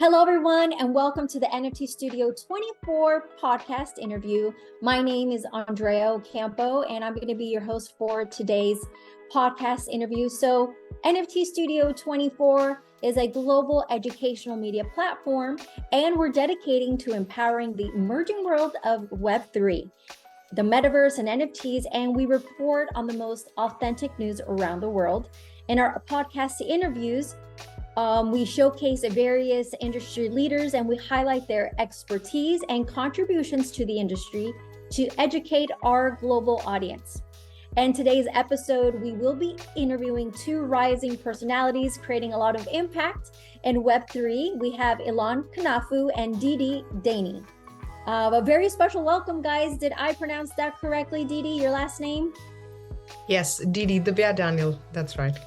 Hello, everyone, and welcome to the NFT Studio 24 podcast interview. My name is Andrea Ocampo, and I'm going to be your host for today's podcast interview. So, NFT Studio 24 is a global educational media platform, and we're dedicating to empowering the emerging world of Web3, the Metaverse, and NFTs, and we report on the most authentic news around the world. In our podcast interviews, we showcase various industry leaders and we highlight their expertise and contributions to the industry to educate our global audience. And today's episode, we will be interviewing two rising personalities creating a lot of impact in Web3. We have Illan Knafou and Didi Daney. A very special welcome, guys. Did I pronounce that correctly, Didi, your last name? Yes, Didi, Dhivya Daniel, that's right.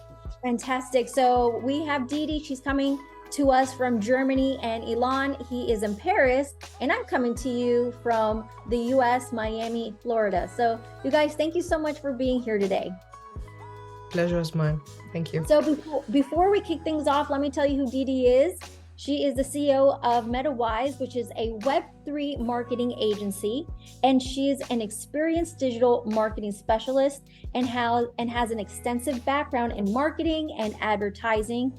Fantastic. So we have Didi, she's coming to us from Germany, and Illan, he is in Paris, and I'm coming to you from the US, Miami, Florida. So you guys, thank you so much for being here today. Pleasure is mine. Thank you. So before we kick things off, let me tell you who Didi is. She is the CEO of Metawise, which is a Web3 marketing agency, and she's an experienced digital marketing specialist and has an extensive background in marketing and advertising.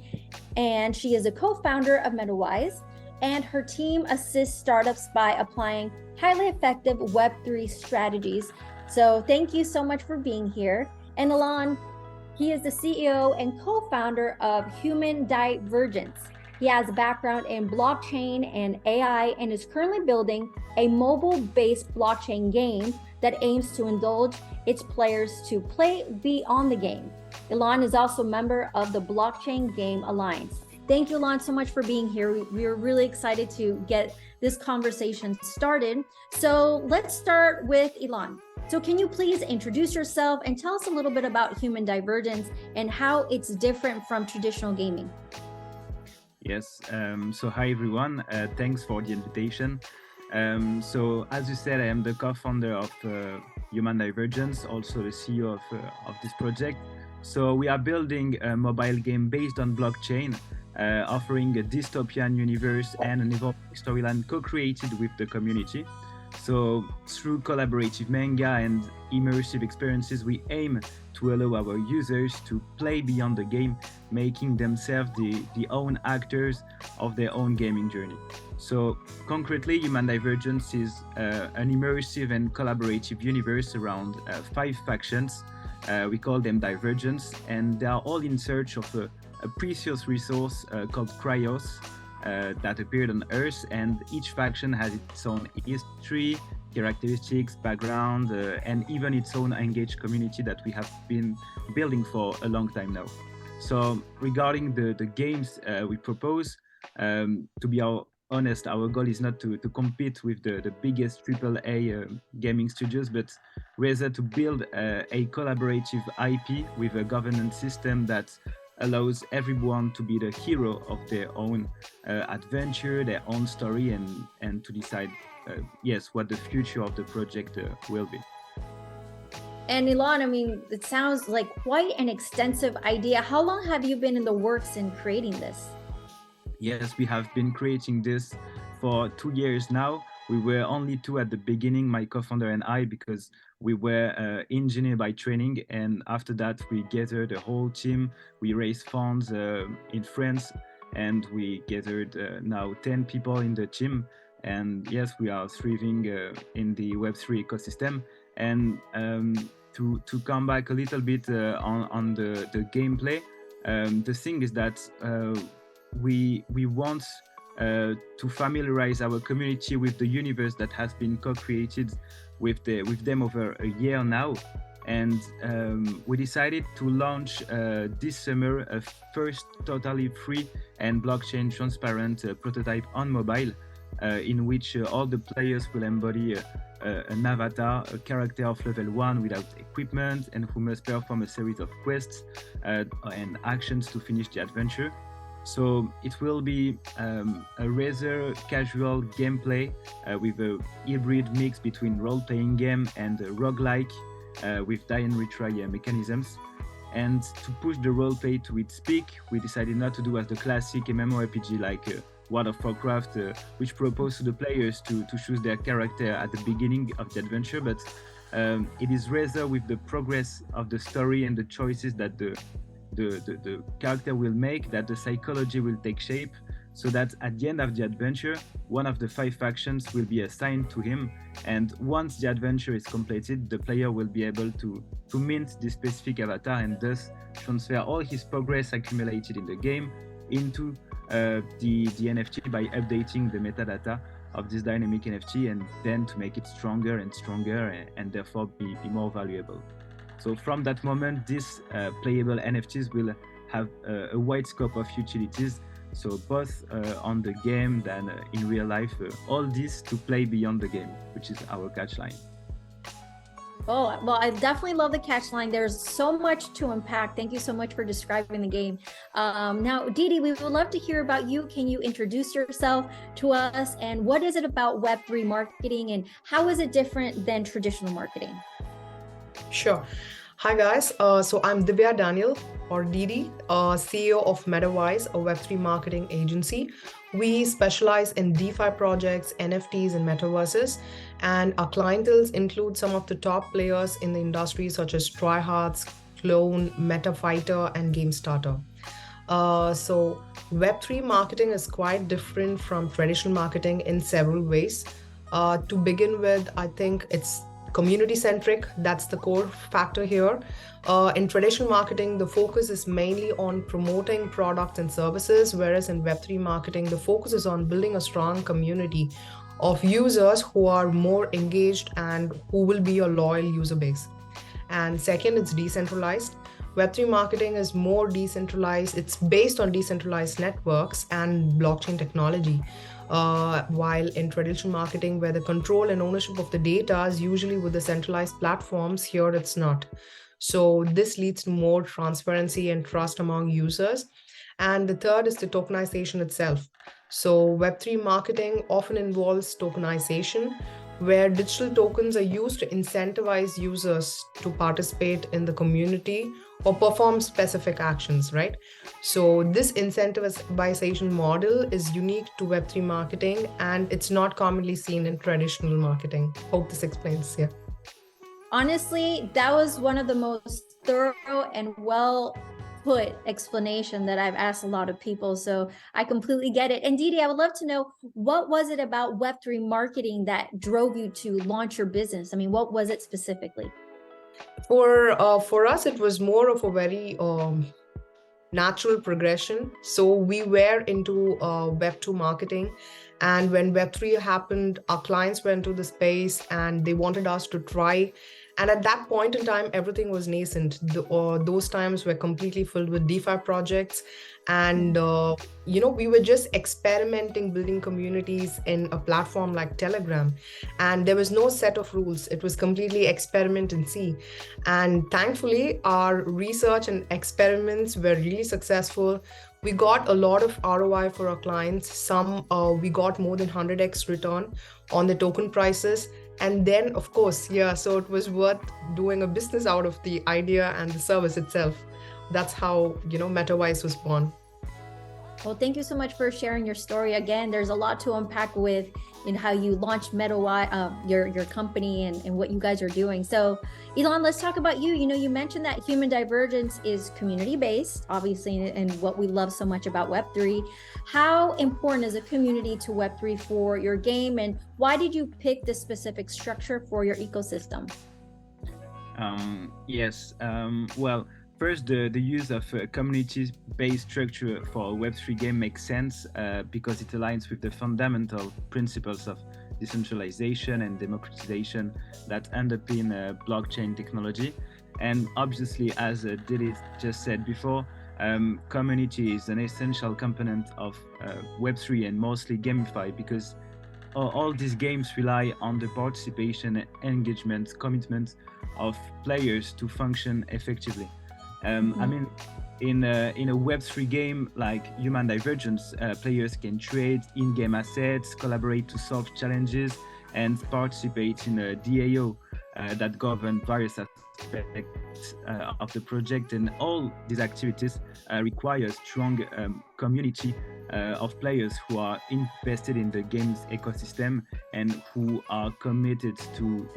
And she is a co-founder of Metawise, and her team assists startups by applying highly effective Web3 strategies. So thank you so much for being here. And Illan, he is the CEO and co-founder of Human Divergence. He has a background in blockchain and AI and is currently building a mobile-based blockchain game that aims to indulge its players to play beyond the game. Illan is also a member of the Blockchain Game Alliance. Thank you, Illan, so much for being here. We are really excited to get this conversation started. So let's start with Illan. So can you please introduce yourself and tell us a little bit about Human Divergence and how it's different from traditional gaming? Yes, so hi everyone, thanks for the invitation. So as you said, I am the co-founder of Human Divergence, also the CEO of this project. So we are building a mobile game based on blockchain, offering a dystopian universe and an evolving storyline co-created with the community. So through collaborative manga and immersive experiences, we aim to allow our users to play beyond the game, making themselves the own actors of their own gaming journey. So concretely, Human Divergence is an immersive and collaborative universe around 5 factions. We call them Divergence, and they are all in search of a precious resource called Cryos, that appeared on Earth, and each faction has its own history, characteristics, background, and even its own engaged community that we have been building for a long time now. So regarding the games we propose, to be honest, our goal is not to compete with the biggest AAA gaming studios, but rather to build a collaborative IP with a governance system that allows everyone to be the hero of their own adventure, their own story, and to decide, what the future of the project will be. And Illan, I mean, it sounds like quite an extensive idea. How long have you been in the works in creating this? Yes, we have been creating this for 2 years now. We were only 2 at the beginning, my co-founder and I, because we were engineer by training. And after that, we gathered a whole team. We raised funds in France, and we gathered now 10 people in the team. And yes, we are thriving in the Web3 ecosystem. And to come back a little bit on the gameplay, the thing is that we want to familiarize our community with the universe that has been co-created with them over a year now. And we decided to launch this summer a first totally free and blockchain transparent prototype on mobile, in which all the players will embody an avatar, a character of level 1 without equipment, and who must perform a series of quests and actions to finish the adventure. So it will be a rather casual gameplay with a hybrid mix between role-playing game and roguelike with die and retry mechanisms. And to push the roleplay to its peak, we decided not to do as the classic MMORPG like World of Warcraft, which propose to the players to choose their character at the beginning of the adventure, but it is rather with the progress of the story and the choices that the character will make that the psychology will take shape, so that at the end of the adventure, one of the 5 factions will be assigned to him, and once the adventure is completed, the player will be able to mint this specific avatar and thus transfer all his progress accumulated in the game into the NFT by updating the metadata of this dynamic NFT, and then to make it stronger and stronger and therefore be more valuable. So from that moment, these playable NFTs will have a wide scope of utilities. So both on the game than in real life, all this to play beyond the game, which is our catchline. Oh, well, I definitely love the catch line. There's so much to unpack. Thank you so much for describing the game. Now, Didi, we would love to hear about you. Can you introduce yourself to us? And what is it about Web3 marketing and how is it different than traditional marketing? Sure. Hi guys, so I'm Dhivya Daniel, or Didi, CEO of Metawise, a Web3 marketing agency. We specialize in DeFi projects, NFTs, and metaverses, and our clientele include some of the top players in the industry such as Tryhards, Clone, MetaFighter, and GameStarter. So Web3 marketing is quite different from traditional marketing in several ways. To begin with, I think it's community-centric. That's the core factor here. In traditional marketing, the focus is mainly on promoting products and services, whereas in Web3 marketing, the focus is on building a strong community of users who are more engaged and who will be a loyal user base. And second, it's decentralized. Web3 marketing is more decentralized. It's based on decentralized networks and blockchain technology. While in traditional marketing, where the control and ownership of the data is usually with the centralized platforms, here it's not. So this leads to more transparency and trust among users. And the third is the tokenization itself. So Web3 marketing often involves tokenization, where digital tokens are used to incentivize users to participate in the community or perform specific actions, right? So this incentivization model is unique to Web3 marketing, and it's not commonly seen in traditional marketing. Hope this explains, yeah. Honestly, that was one of the most thorough and well put explanation that I've asked a lot of people. So I completely get it. And Didi, I would love to know, what was it about Web3 marketing that drove you to launch your business? I mean, what was it specifically? For us, it was more of a very natural progression. So we were into Web2 marketing. And when Web3 happened, our clients went to the space and they wanted us to try. And at that point in time, everything was nascent. Those times were completely filled with DeFi projects. And, we were just experimenting, building communities in a platform like Telegram. And there was no set of rules. It was completely experiment and see. And thankfully, our research and experiments were really successful. We got a lot of ROI for our clients. Some, we got more than 100x return on the token prices. And then, of course, so it was worth doing a business out of the idea and the service itself. That's how, Metawise was born. Well, thank you so much for sharing your story. Again, there's a lot to unpack with how you launched Metawise, your company and what you guys are doing. So Illan, let's talk about you. You mentioned that Human Divergence is community-based, obviously, and what we love so much about Web3. How important is a community to Web3 for your game, and why did you pick this specific structure for your ecosystem? Well, first, the use of a community-based structure for a Web3 game makes sense because it aligns with the fundamental principles of decentralization and democratization that underpin blockchain technology. And obviously, as Didi just said before, community is an essential component of Web3 and mostly gamified because all these games rely on the participation, engagement, commitment of players to function effectively. I mean, in a Web3 game like Human Divergence, players can trade in-game assets, collaborate to solve challenges, and participate in a DAO that govern various aspects of the project. And all these activities require strong community of players who are invested in the games ecosystem and who are committed to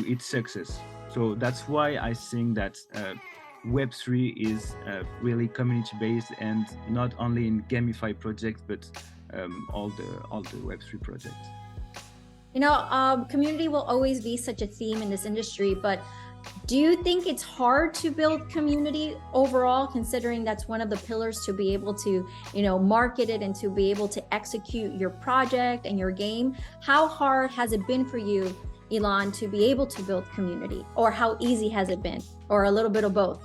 its success. So that's why I think that Web3 is really community-based and not only in gamified projects, but all the Web3 projects. Community will always be such a theme in this industry, but do you think it's hard to build community overall, considering that's one of the pillars to be able to, market it and to be able to execute your project and your game? How hard has it been for you, Illan, to be able to build community, or how easy has it been, or a little bit of both?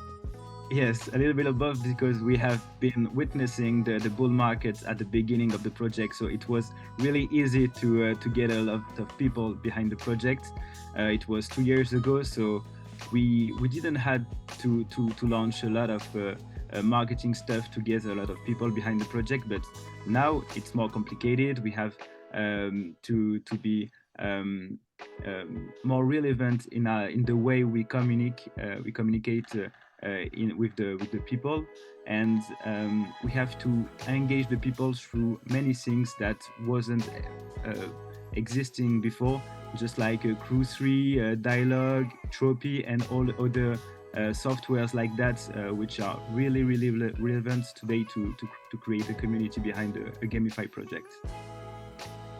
Yes, a little bit of both, because we have been witnessing the bull markets at the beginning of the project. So it was really easy to get a lot of people behind the project. It was 2 years ago, so we didn't had to launch a lot of marketing stuff to get a lot of people behind the project. But now it's more complicated. We have to be more relevant in the way we communicate with the people, and we have to engage the people through many things that wasn't existing before, just like Crew3, Dialogue, Tropy, and all other softwares like that, which are really relevant today to create a community behind a gamified project.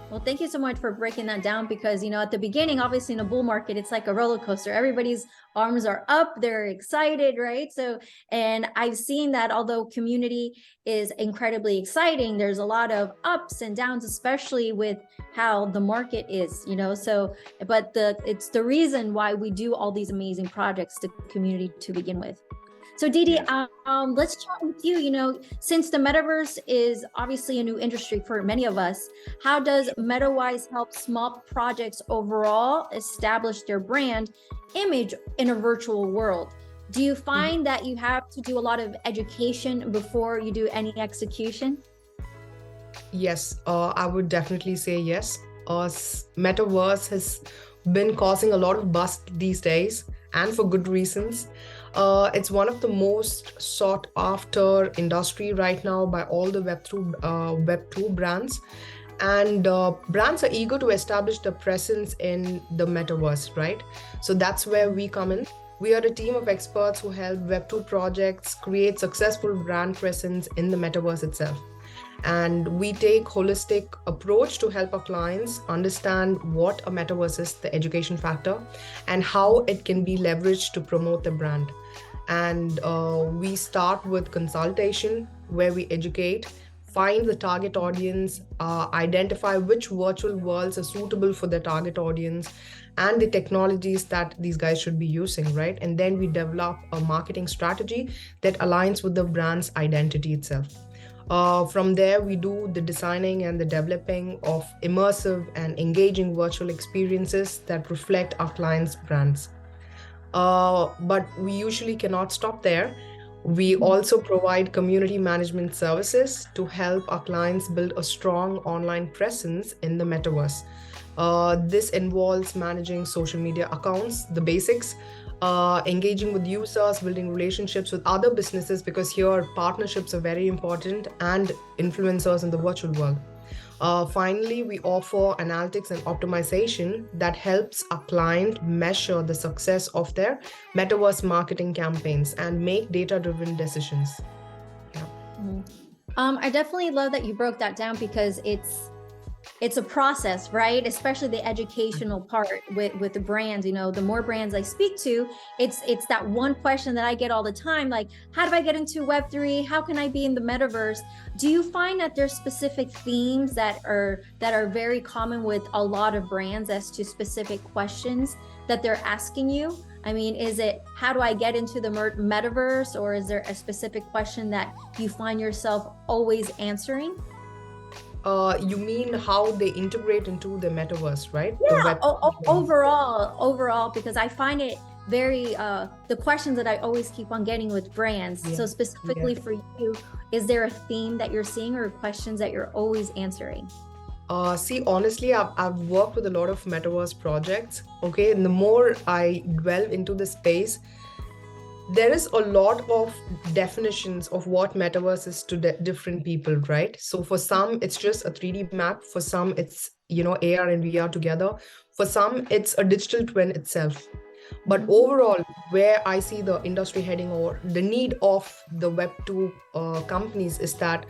Well, thank you so much for breaking that down, because, at the beginning, obviously in a bull market, it's like a roller coaster. Everybody's arms are up, they're excited, right? So, and I've seen that although community is incredibly exciting, there's a lot of ups and downs, especially with how the market is, so, but it's the reason why we do all these amazing projects to community to begin with. So Didi, let's chat with you. Since the metaverse is obviously a new industry for many of us, how does Metawise help small projects overall establish their brand image in a virtual world? Do you find that you have to do a lot of education before you do any execution? Yes, I would definitely say yes. Metaverse has been causing a lot of buzz these days, and for good reasons. It's one of the most sought after industry right now by all the Web2 brands. And brands are eager to establish their presence in the metaverse, right? So that's where we come in. We are a team of experts who help Web2 projects create successful brand presence in the metaverse itself. And we take holistic approach to help our clients understand what a metaverse is, the education factor, and how it can be leveraged to promote the brand. And we start with consultation, where we educate, find the target audience, identify which virtual worlds are suitable for the target audience, and the technologies that these guys should be using, right? And then we develop a marketing strategy that aligns with the brand's identity itself. From there, we do the designing and the developing of immersive and engaging virtual experiences that reflect our clients' brands. But we usually cannot stop there. We also provide community management services to help our clients build a strong online presence in the metaverse. This involves managing social media accounts, the basics, engaging with users, building relationships with other businesses, because here partnerships are very important, and influencers in the virtual world. Finally, we offer analytics and optimization that helps a client measure the success of their metaverse marketing campaigns and make data-driven decisions. Yeah. I definitely love that you broke that down, because it's a process, right? Especially the educational part with the brands. The more brands I speak to, it's that one question that I get all the time, like, how do I get into Web3? How can I be in the metaverse? Do you find that there's specific themes that are very common with a lot of brands as to specific questions that they're asking you? I mean, is it, how do I get into the metaverse? Or is there a specific question that you find yourself always answering? You mean how they integrate into the metaverse, right? Yeah, overall, because I find it very, the questions that I always keep on getting with brands. Yeah. So specifically for you, is there a theme that you're seeing or questions that you're always answering? See, honestly, I've worked with a lot of metaverse projects, okay? And the more I delve into the space, there is a lot of definitions of what metaverse is to different people, right? So for some, it's just a 3D map. For some, it's, AR and VR together. For some, it's a digital twin itself. But overall, where I see the industry heading, or the need of the Web2 companies, is that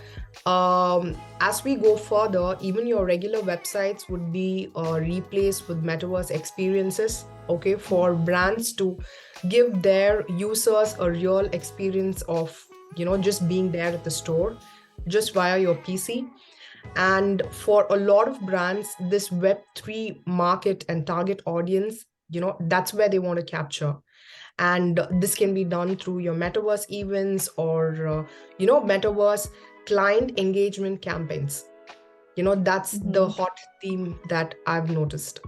as we go further, even your regular websites would be replaced with metaverse experiences, okay, for brands to give their users a real experience of, just being there at the store, just via your PC. And for a lot of brands, this Web3 market and target audience, that's where they want to capture. And this can be done through your metaverse events or, metaverse client engagement campaigns. That's the hot theme that I've noticed.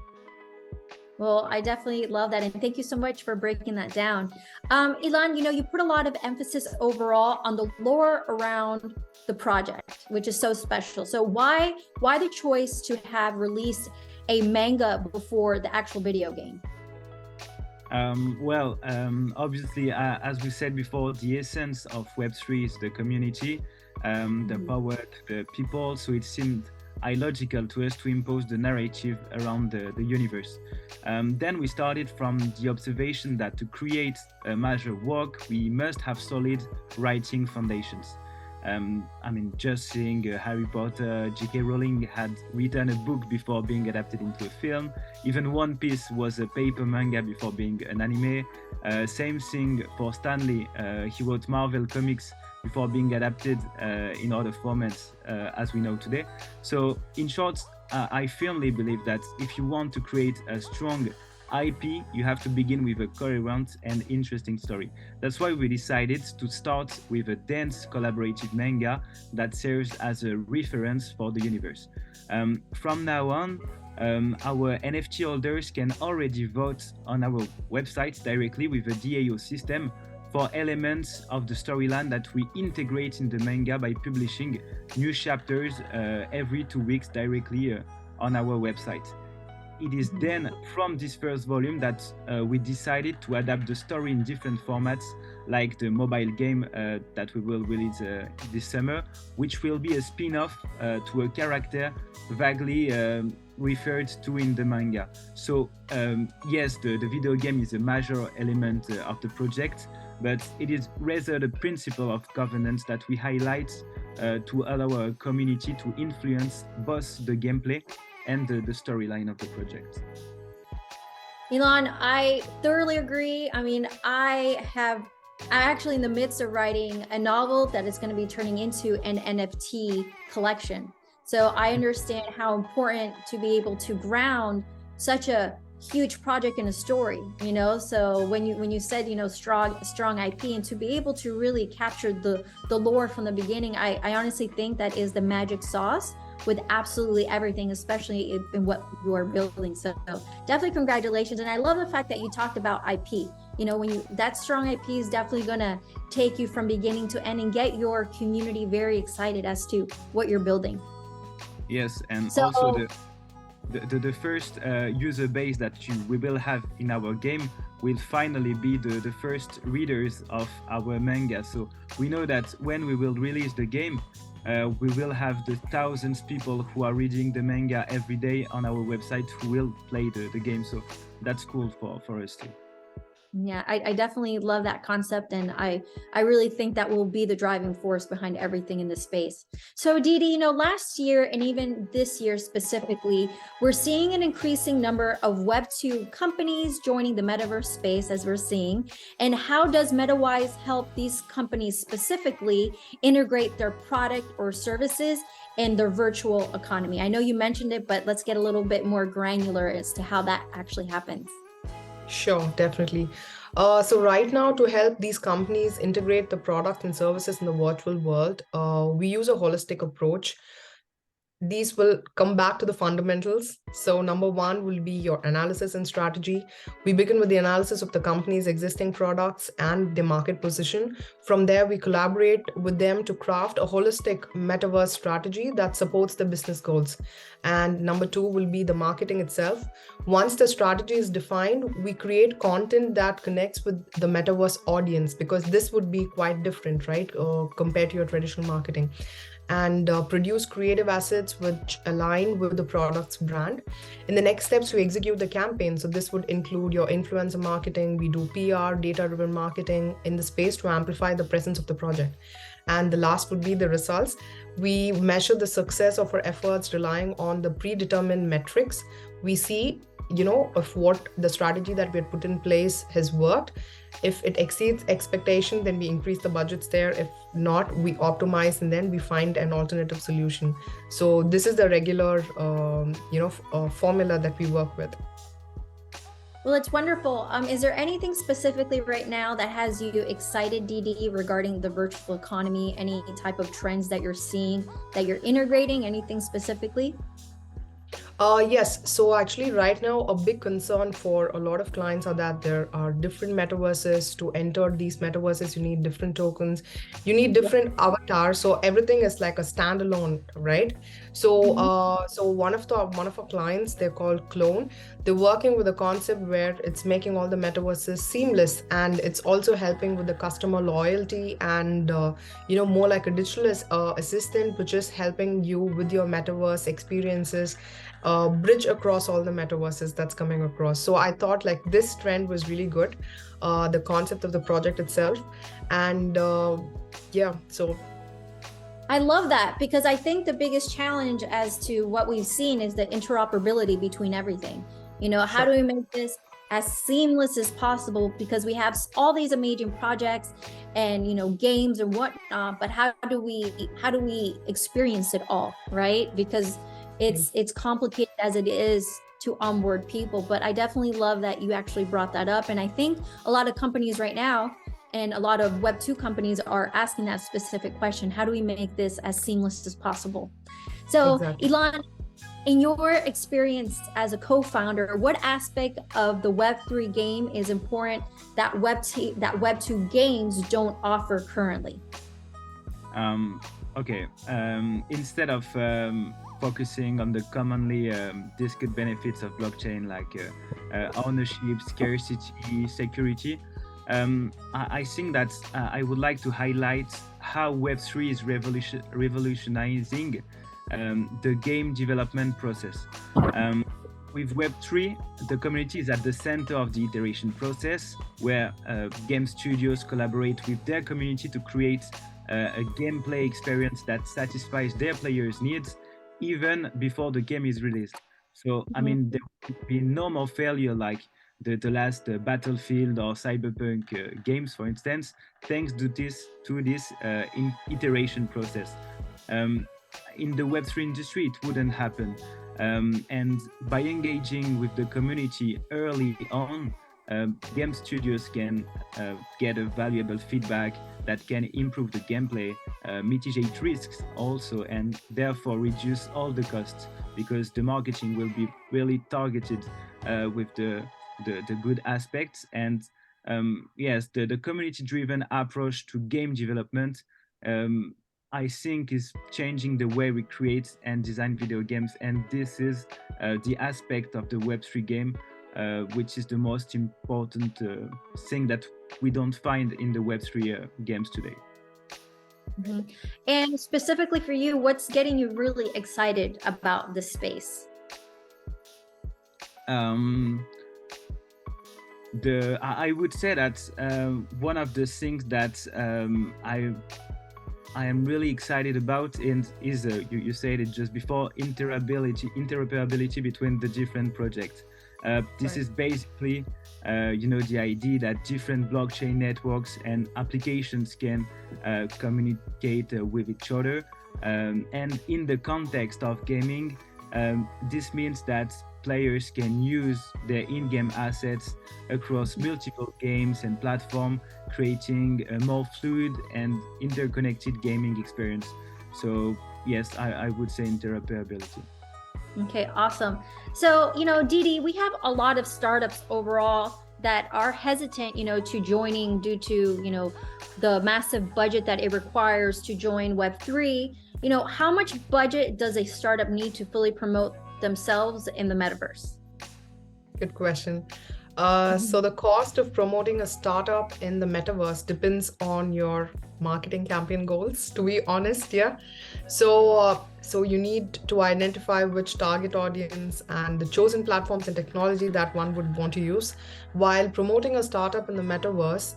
Well, I definitely love that. And thank you so much for breaking that down. Illan, you put a lot of emphasis overall on the lore around the project, which is so special. So why the choice to have released a manga before the actual video game? Obviously, as we said before, the essence of Web3 is the community, the power, the people. So it seemed illogical to us to impose the narrative around the universe. Then we started from the observation that to create a major work, we must have solid writing foundations. Just seeing Harry Potter, J.K. Rowling had written a book before being adapted into a film. Even One Piece was a paper manga before being an anime. Same thing for Stan Lee. He wrote Marvel comics before being adapted in other formats as we know today. So in short, I firmly believe that if you want to create a strong IP, you have to begin with a coherent and interesting story. That's why we decided to start with a dense collaborative manga that serves as a reference for the universe. From now on, our NFT holders can already vote on our website directly with a DAO system for elements of the storyline that we integrate in the manga by publishing new chapters every 2 weeks directly on our website. It is then from this first volume that we decided to adapt the story in different formats, like the mobile game that we will release this summer, which will be a spin-off to a character vaguely referred to in the manga. So yes, the video game is a major element of the project, but it is rather the principle of governance that we highlight to allow our community to influence both the gameplay and the storyline of the project. Illan, I thoroughly agree. I'm actually in the midst of writing a novel that is going to be turning into an NFT collection. So I understand how important to be able to ground such a huge project in a story, so when you said, strong IP, and to be able to really capture the lore from the beginning, I honestly think that is the magic sauce with absolutely everything, especially in what you are building. So definitely congratulations. And I love the fact that you talked about IP. That strong IP is definitely gonna take you from beginning to end and get your community very excited as to what you're building. Yes, and so, also the first user base that we will have in our game will finally be the first readers of our manga. So we know that when we will release the game, we will have the thousands of people who are reading the manga every day on our website who will play the game. So that's cool for us too. Yeah, I definitely love that concept, and I really think that will be the driving force behind everything in this space. So Didi, last year and even this year specifically, we're seeing an increasing number of Web2 companies joining the metaverse space, as we're seeing. And how does Metawise help these companies specifically integrate their product or services in their virtual economy? I know you mentioned it, but let's get a little bit more granular as to how that actually happens. Sure, definitely. So right now, to help these companies integrate the products and services in the virtual world, we use a holistic approach. these will come back to the fundamentals. So number one will be your analysis and strategy. We begin with the analysis of the company's existing products and their market position. From there, we collaborate with them to craft a holistic metaverse strategy that supports the business goals. And number two will be the marketing itself. Once the strategy is defined, we create content that connects with the metaverse audience, because this would be quite different, right, compared to your traditional marketing. And produce creative assets which align with the product's brand. In the next steps, we execute the campaign. So this would include your influencer marketing. We do PR, data-driven marketing in the space to amplify the presence of the project. And the last would be the results. We measure the success of our efforts relying on the predetermined metrics. We see, if what the strategy that we had put in place has worked. If it exceeds expectation, then we increase the budgets there. If not, we optimize and then we find an alternative solution. So this is the regular, formula that we work with. Well, it's wonderful. Is there anything specifically right now that has you excited, Didi, regarding the virtual economy? Any type of trends that you're seeing, that you're integrating, anything specifically? Yes. So actually right now, a big concern for a lot of clients are that there are different metaverses. To enter these metaverses, you need different tokens, you need different avatars. So everything is like a standalone, right? So so one of our clients, they're called Clone. They're working with a concept where it's making all the metaverses seamless, and it's also helping with the customer loyalty and more like a digital assistant, which is helping you with your metaverse experiences. Bridge across all the metaverses that's coming across. So I thought like this trend was really good, the concept of the project itself. And so I love that, because I think the biggest challenge as to what we've seen is the interoperability between everything. How do we make this as seamless as possible, because we have all these amazing projects and games and whatnot, but how do we experience it all, right? Because it's complicated as it is to onboard people. But I definitely love that you actually brought that up. And I think a lot of companies right now and a lot of Web2 companies are asking that specific question. How do we make this as seamless as possible? So exactly. Illan, in your experience as a co-founder, what aspect of the Web3 game is important that Web2 games don't offer currently? Instead of focusing on the commonly discussed benefits of blockchain, like ownership, scarcity, security, I think that I would like to highlight how Web3 is revolutionizing the game development process. With Web3, the community is at the center of the iteration process, where game studios collaborate with their community to create a gameplay experience that satisfies their players' needs even before the game is released. So, I mean, there would be no more failure like the last Battlefield or Cyberpunk games, for instance, thanks to this iteration process. In the Web3 industry, it wouldn't happen. And by engaging with the community early on, game studios can get a valuable feedback that can improve the gameplay, mitigate risks also, and therefore reduce all the costs, because the marketing will be really targeted with the good aspects. And yes, the community-driven approach to game development, I think, is changing the way we create and design video games. And this is the aspect of the Web3 game, which is the most important thing that we don't find in the Web3 games today. Mm-hmm. And specifically for you, what's getting you really excited about this space? I would say that one of the things that I am really excited about is you said it just before, interoperability between the different projects. This is basically, the idea that different blockchain networks and applications can communicate with each other. And in the context of gaming, this means that players can use their in-game assets across multiple games and platforms, creating a more fluid and interconnected gaming experience. So yes, I would say interoperability. Okay, awesome. So, Didi, we have a lot of startups overall that are hesitant, to joining due to, the massive budget that it requires to join Web3. How much budget does a startup need to fully promote themselves in the metaverse? Good question. So the cost of promoting a startup in the metaverse depends on your marketing campaign goals, to be honest. Yeah. So you need to identify which target audience and the chosen platforms and technology that one would want to use. While promoting a startup in the metaverse,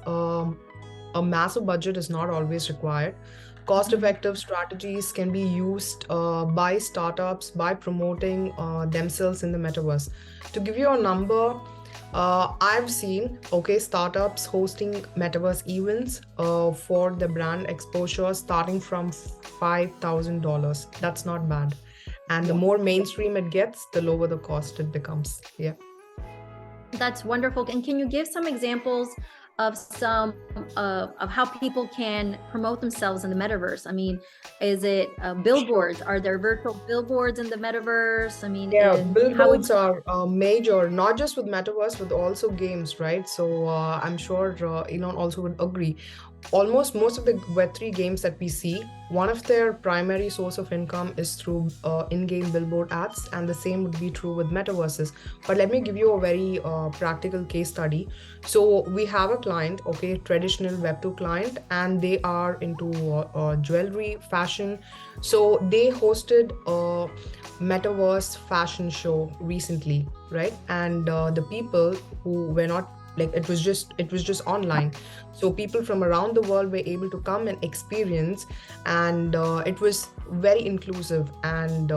a massive budget is not always required. Cost-effective strategies can be used by startups by promoting themselves in the metaverse. To give you a number, I've seen startups hosting metaverse events for the brand exposure starting from $5,000. That's not bad. And the more mainstream it gets, the lower the cost it becomes. Yeah. That's wonderful. And can you give some examples of some of how people can promote themselves in the metaverse? I mean, is it billboards? Are there virtual billboards in the metaverse? I mean, yeah, billboards are major, not just with metaverse, but also games, right? So I'm sure Illan also would agree. Almost most of the Web3 games that we see, one of their primary source of income is through in-game billboard ads, and the same would be true with metaverses. But let me give you a very practical case study. So we have a client, traditional Web2 client, and they are into jewelry, fashion. So they hosted a metaverse fashion show recently, right? And the people who were not it was just online, so people from around the world were able to come and experience, and it was very inclusive and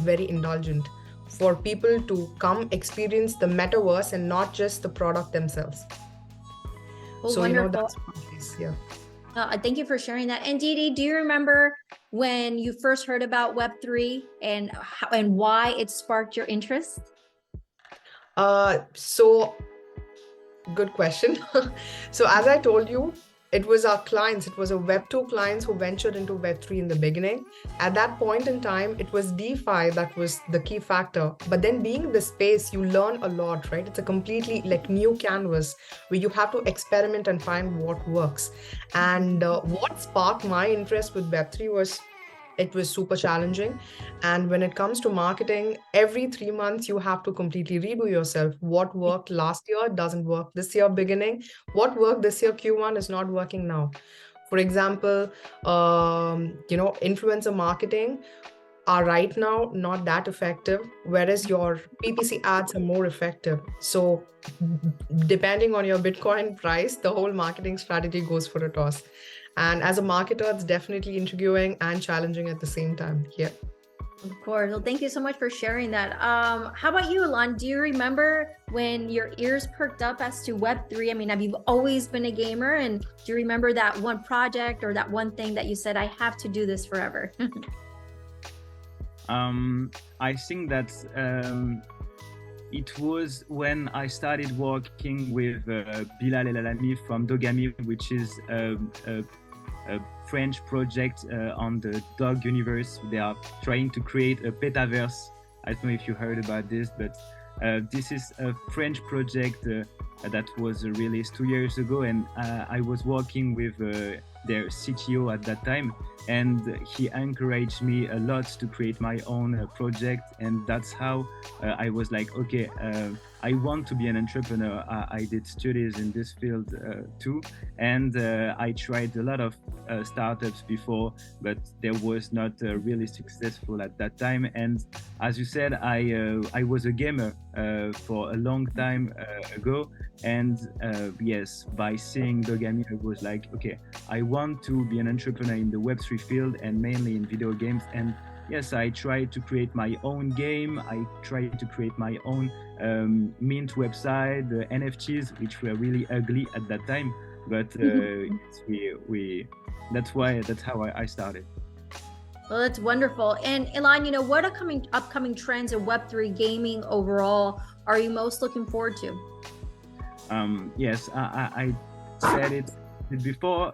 very indulgent for people to come experience the metaverse and not just the product themselves. So wonderful. That's one case. Yeah. Thank you for sharing that. And Didi, do you remember when you first heard about Web3 and why it sparked your interest? So good question. So as I told you, it was our clients, it was a Web2 clients who ventured into Web3 in the beginning. At that point in time, it was DeFi that was the key factor. But then being in the space, you learn a lot, right? It's a completely new canvas where you have to experiment and find what works. And what sparked my interest with Web3 was it was super challenging. And when it comes to marketing, every 3 months, you have to completely redo yourself. What worked last year doesn't work this year beginning. What worked this year Q1 is not working now. For example, influencer marketing are right now not that effective, whereas your PPC ads are more effective. So depending on your Bitcoin price, the whole marketing strategy goes for a toss. And as a marketer, it's definitely intriguing and challenging at the same time. Yeah. Of course. Well, thank you so much for sharing that. How about you, Illan? Do you remember when your ears perked up as to Web3? I mean, have you always been a gamer? And do you remember that one project or that one thing that you said, I have to do this forever? I think that it was when I started working with Bilal El Alami from Dogami, which is a French project on the dog universe. They are trying to create a Metaverse. I don't know if you heard about this, but this is a French project that was released 2 years ago, and I was working with their CTO at that time, and he encouraged me a lot to create my own project, and that's how I was like, okay, I want to be an entrepreneur. I did studies in this field too, and I tried a lot of startups before, but there was not really successful at that time. And as you said, I was a gamer for a long time ago, and yes, by seeing Dogami, I was like, okay, I want to be an entrepreneur in the Web3 field and mainly in video games. And yes, I tried to create my own game. I tried to create my own mint website, the NFTs, which were really ugly at that time. But that's how I started. Well, that's wonderful. And Illan, what upcoming trends in Web3 gaming overall are you most looking forward to? Yes, I said it before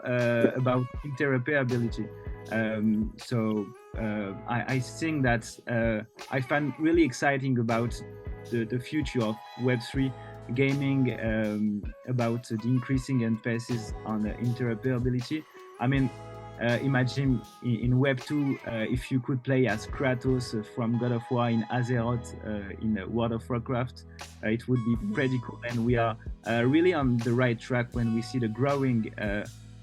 about interoperability. I think that I find really exciting about the future of Web3 gaming, about the increasing emphasis on interoperability. I mean, imagine in Web 2, if you could play as Kratos from God of War in Azeroth in World of Warcraft, it would be pretty cool. And we are really on the right track when we see the growing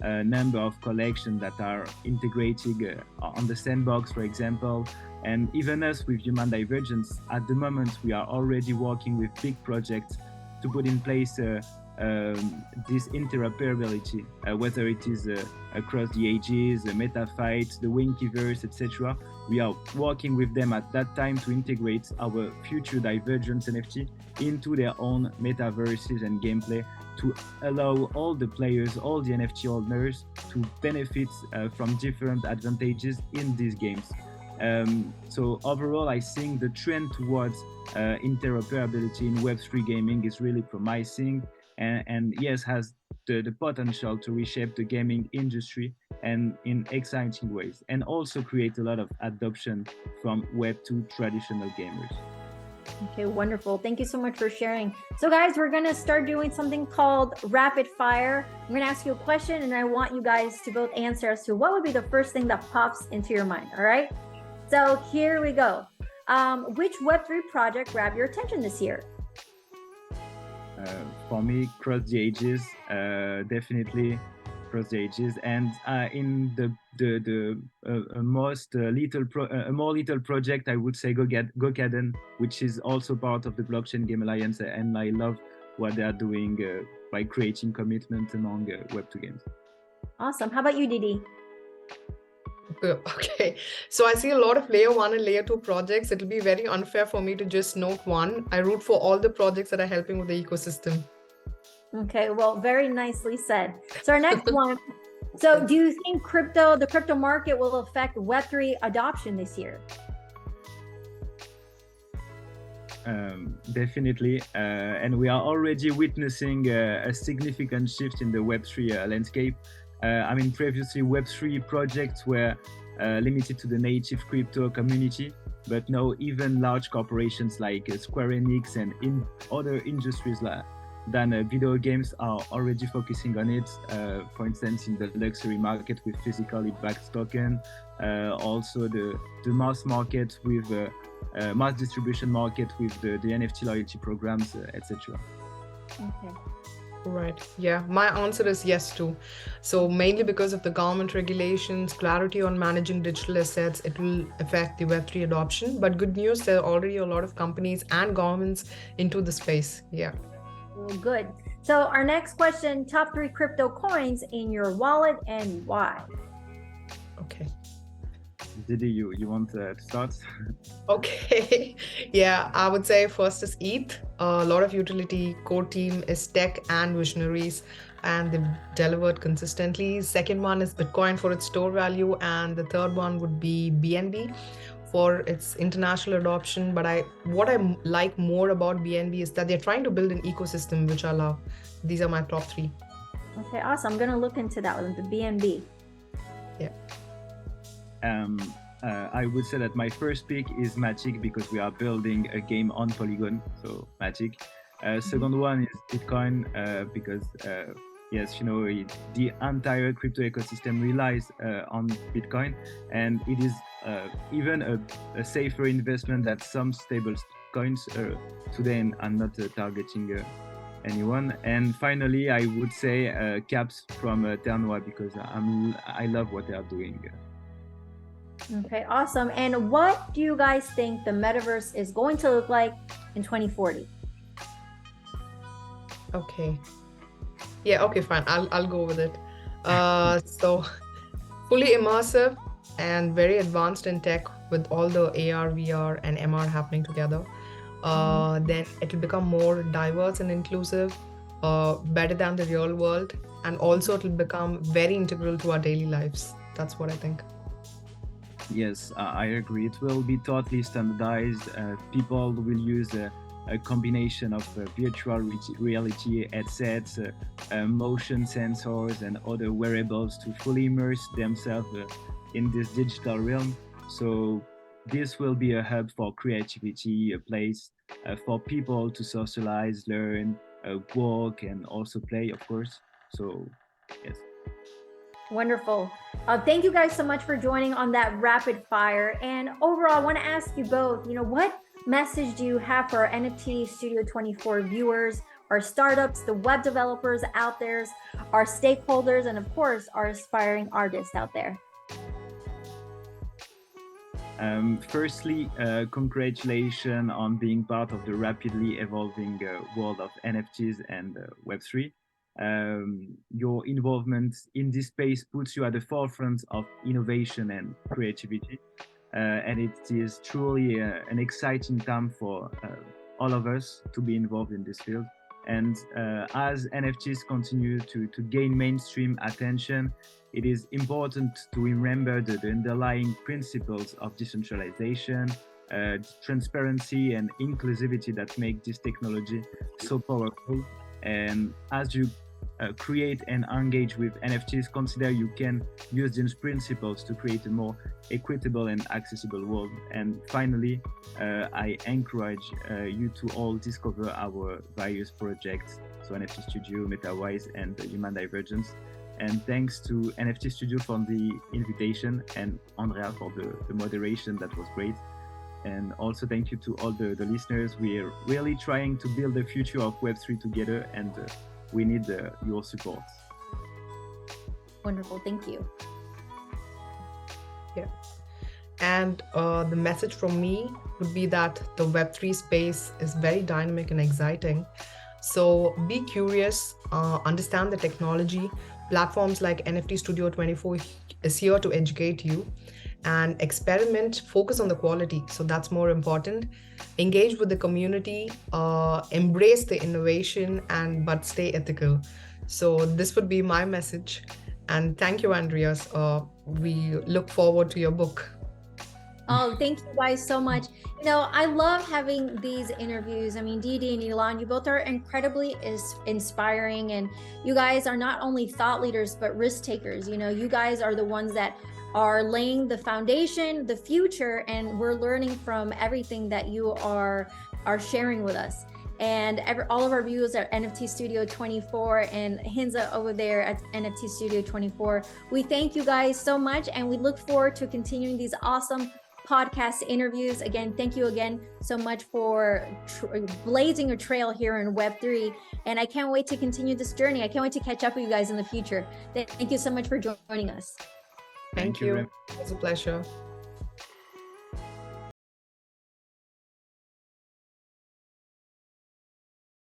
number of collections that are integrating on the sandbox, for example. And even us with Human Divergence, at the moment, we are already working with big projects to put in place this interoperability, whether it is across the ages, the MetaFight, the Winkyverse, etc. We are working with them at that time to integrate our future Divergence NFT into their own metaverses and gameplay to allow all the players, all the NFT owners to benefit from different advantages in these games. So overall, I think the trend towards interoperability in Web3 gaming is really promising, and yes, has the potential to reshape the gaming industry and in exciting ways, and also create a lot of adoption from Web2 traditional gamers. Okay, wonderful. Thank you so much for sharing. So guys, we're going to start doing something called rapid fire. I'm going to ask you a question and I want you guys to both answer as to what would be the first thing that pops into your mind. All right. So here we go. Which Web3 project grabbed your attention this year? For me, Cross the Ages, definitely Cross the Ages, and in the more little project, I would say Gokaden, which is also part of the Blockchain Game Alliance, and I love what they are doing by creating commitment among Web2 games. Awesome. How about you, Didi? Okay, so I see a lot of layer 1 and layer 2 projects. It'll be very unfair for me to just note one. I root for all the projects that are helping with the ecosystem. Okay, well, very nicely said. So our next one. So do you think the crypto market will affect Web3 adoption this year? Definitely, and we are already witnessing a significant shift in the Web3 landscape. I mean, previously Web3 projects were limited to the native crypto community, but now even large corporations like Square Enix and in other industries than video games are already focusing on it. For instance, in the luxury market with physically backed token, also the mass market with mass distribution market with the NFT loyalty programs, etc. Okay. Right. Yeah, my answer is yes too. So mainly because of the government regulations, clarity on managing digital assets, it will affect the Web3 adoption. But good news, there are already a lot of companies and governments into the space. Yeah. Well, good. So our next question, top 3 crypto coins in your wallet and why? Okay. Didi, you want to start? Okay. Yeah, I would say first is ETH. A lot of utility core team is tech and visionaries, and they've delivered consistently. Second one is Bitcoin for its store value, and the third one would be BNB for its international adoption. But what I like more about BNB is that they're trying to build an ecosystem, which I love. These are my top 3. Okay, awesome. I'm going to look into that one, the BNB. Yeah. I would say that my first pick is Matic because we are building a game on Polygon, so Matic. Second one is Bitcoin because yes, you know, the entire crypto ecosystem relies on Bitcoin, and it is even a safer investment than some stable coins today, and I'm not targeting anyone. And finally, I would say Caps from Ternois because I love what they are doing. Okay, awesome. And what do you guys think the metaverse is going to look like in 2040? Okay. Yeah, okay, fine. I'll go with it. So fully immersive and very advanced in tech with all the AR, VR, and MR happening together. Then it will become more diverse and inclusive, better than the real world, and also it will become very integral to our daily lives. That's what I think. Yes, I agree. It will be totally standardized. People will use a combination of virtual reality headsets, motion sensors, and other wearables to fully immerse themselves in this digital realm. So this will be a hub for creativity, a place for people to socialize, learn, work, and also play, of course. So, yes. Wonderful. Thank you guys so much for joining on that rapid fire. And overall, I want to ask you both, what message do you have for our NFT Studio 24 viewers, our startups, the web developers out there, our stakeholders, and of course, our aspiring artists out there? Firstly, congratulations on being part of the rapidly evolving world of NFTs and Web3. Your involvement in this space puts you at the forefront of innovation and creativity. And it is truly an exciting time for all of us to be involved in this field. And as NFTs continue to gain mainstream attention, it is important to remember the underlying principles of decentralization, transparency, and inclusivity that make this technology so powerful. And as you create and engage with NFTs, consider you can use these principles to create a more equitable and accessible world. And finally, I encourage you to all discover our various projects, so NFT Studio, Metawise, and Human Divergence. And thanks to NFT Studio for the invitation, and Andrea for the moderation. That was great. And also thank you to all the listeners. We're really trying to build the future of Web3 together, and we need your support. Wonderful, thank you. Yeah. And the message from me would be that the Web3 space is very dynamic and exciting. So be curious, understand the technology. Platforms like NFT Studio 24 is here to educate you, and experiment, focus on the quality. So that's more important. Engage with the community, embrace the innovation, but stay ethical. So this would be my message. And thank you, Andrea. We look forward to your book. Oh, thank you guys so much. I love having these interviews. I mean, Didi and Illan, you both are incredibly inspiring, and you guys are not only thought leaders, but risk takers. You guys are the ones that are laying the foundation, the future, and we're learning from everything that you are sharing with us. And all of our viewers at NFT Studio 24 and Hinza over there at NFT Studio 24, we thank you guys so much, and we look forward to continuing these awesome podcast interviews. Again, thank you again so much for blazing a trail here in Web3, and I can't wait to continue this journey. I can't wait to catch up with you guys in the future. Thank you so much for joining us. Thank you. It was a pleasure.